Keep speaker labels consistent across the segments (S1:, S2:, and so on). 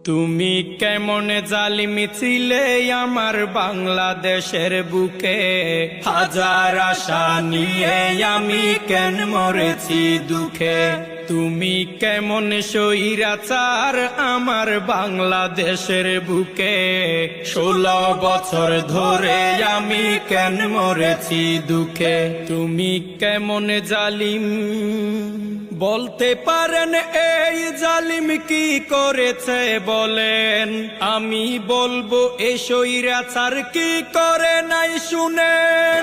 S1: তুমি কেমন জালিমি ছিলে আমার বাংলাদেশের বুকে, হাজার আশা নিয়ে আমি কেন মরেছি দুঃখে। তুমি কেমন স্বৈরাচার আমার বাংলাদেশের বুকে, 16 বছর ধরে আমি কেন মরেছি দুঃখে। তুমি কেমন জালিম বলতে পারেন এই জালিম কি করেছে বলেন, আমি বলবো এই স্বৈরাচার কি করে নাই শুনেন।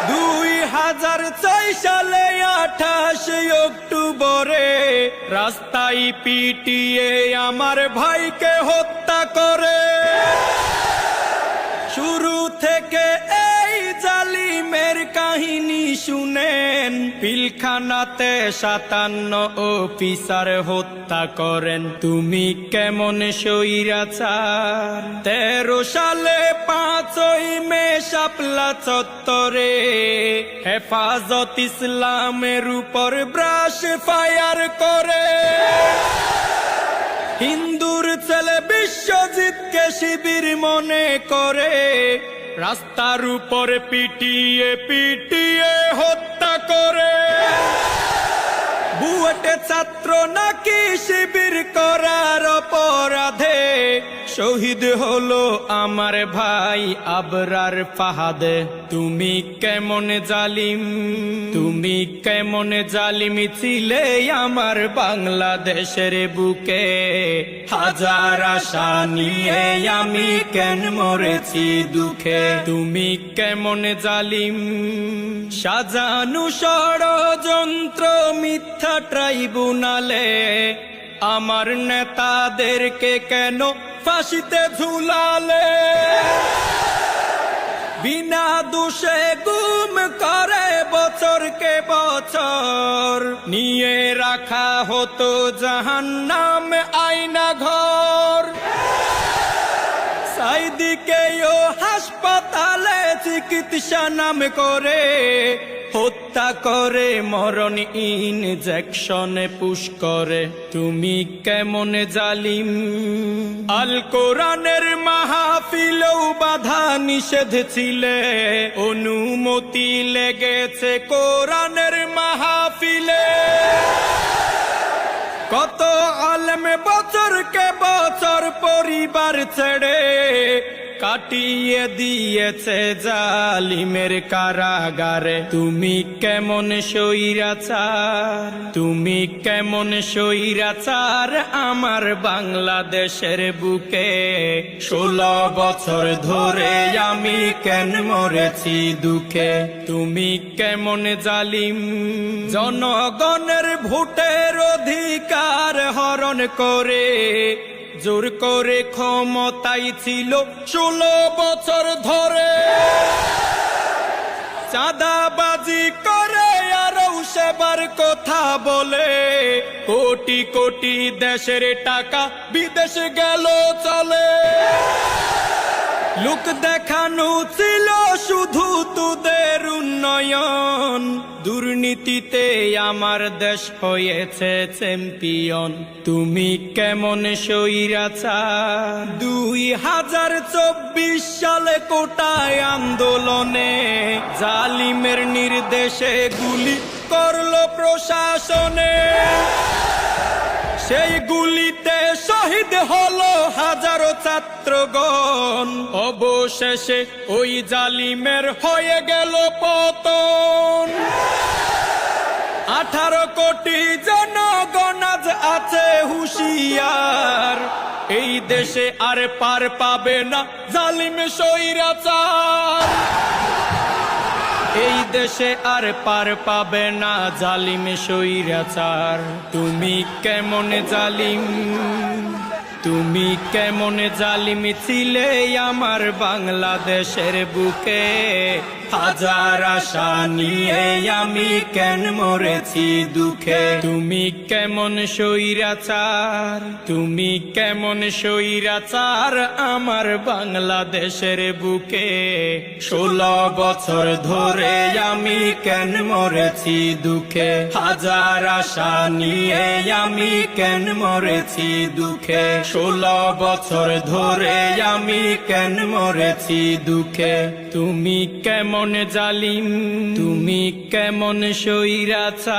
S1: 2006 সালে 28 অক্টোবরে রাস্তায় পিটিয়ে আমার ভাইকে হত্যা করে। শুরু থেকে এই জালিমের কাহিনী শুনেন, পিলখানাতে 57 অফিসার হত্যা করেন। তুমি কেমন স্বৈরাচার 13 সালে 5ই মে শাপলা চত্বরে হেফাজত ইসলামের উপর ব্রাশ ফায়ার করে। হিন্দুর ছেলে বিশ্বজিৎকে শিবির মনে করে রাস্তার উপর পিটিয়ে পিটিয়ে হত্যা করে। বুয়েটে ছাত্র নাকি শিবির করার অপরাধে শহীদ হলো আমার ভাই আবরার ফাহাদে। তুমি কেমন জালিম, তুমি কেমন জালিমি ছিলে আমার বাংলাদেশের বুকে, হাজার আশা নিয়ে আমি কেন মরেছি দুঃখে। তুমি কেমন জালিম সাজানো ষড়যন্ত্র মিথ্যা ট্রাইব্যুনালে আমার নেতাদেরকে কেন ফাঁসিতে ঝুলালে। বিনা দোষে গুম করে বছরকে বছর নিয়ে রাখা হতো জাহান্নাম আয়না ঘর। সাইদিকেও হাসপাতালে চিকিৎসা নাম করে হত্যা করে, মরণ ইনজেকশনে পুশ করে। তুমি কেমন জালিম আল কোরআনের মাহফিলেও বাধা নিষেধ ছিলে, অনুমতি লেগেছে কোরআনের মাহফিলে। কত আলেম বছরকে বছর পরিবার ছেড়ে কাটিয়ে দিয়েছে জালিমের কারাগারে। তুমি কেমন স্বৈরাচার, তুমি কেমন স্বৈরাচার আমার বাংলাদেশের বুকে, 16 বছর ধরে আমি কেন মরেছি দুঃখে। তুমি কেমন জালিম জনগণের ভোটের অধিকার হরণ করে জোর করে ক্ষমতায় ছিল 16 বছর ধরে। চাঁদাবাজি করে আরো সেবার কথা বলে কোটি কোটি দেশের টাকা বিদেশ গেল চলে। লোক দেখানো ছিল শুধু তোদের উন্নয়ন, দুর্নীতিতে আমার দেশ হয়েছে চ্যাম্পিয়ন। তুমি কেমন স্বৈরাচার 2024 সালে কোটায় আন্দোলনে জালিমের নির্দেশে গুলি করলো প্রশাসনে। সেই গুলিতে শহীদ হলো হাজারো ছাত্রগণ, অবশেষে ওই জালিমের হয়ে গেল পতন। 18 কোটি জনগণ আজ আছে হুঁশিয়ার, এই দেশে আর পার পাবে না জালিম স্বৈরাচার। এই দেশে আর পার পাবে না জালিম স্বৈরাচার। তুমি কেমন জালিম তুমি কেমন জালিম ছিলে আমার বাংলাদেশের বুকে, হাজার আশা নিয়ে আমি কেন মরেছি দুঃখে। তুমি কেমন স্বৈরাচার, তুমি কেমন স্বৈরাচার আমার বাংলাদেশের বুকে। 16 বছর ধরে আমি কেন মরেছি দুঃখে, হাজার আশা নিয়ে আমি কেন মরেছি দুঃখে। 16 বছর ধরে আমি কেন মরেছি দুঃখে। তুমি কেমন জালিম, তুমি কেমন স্বৈরাচার।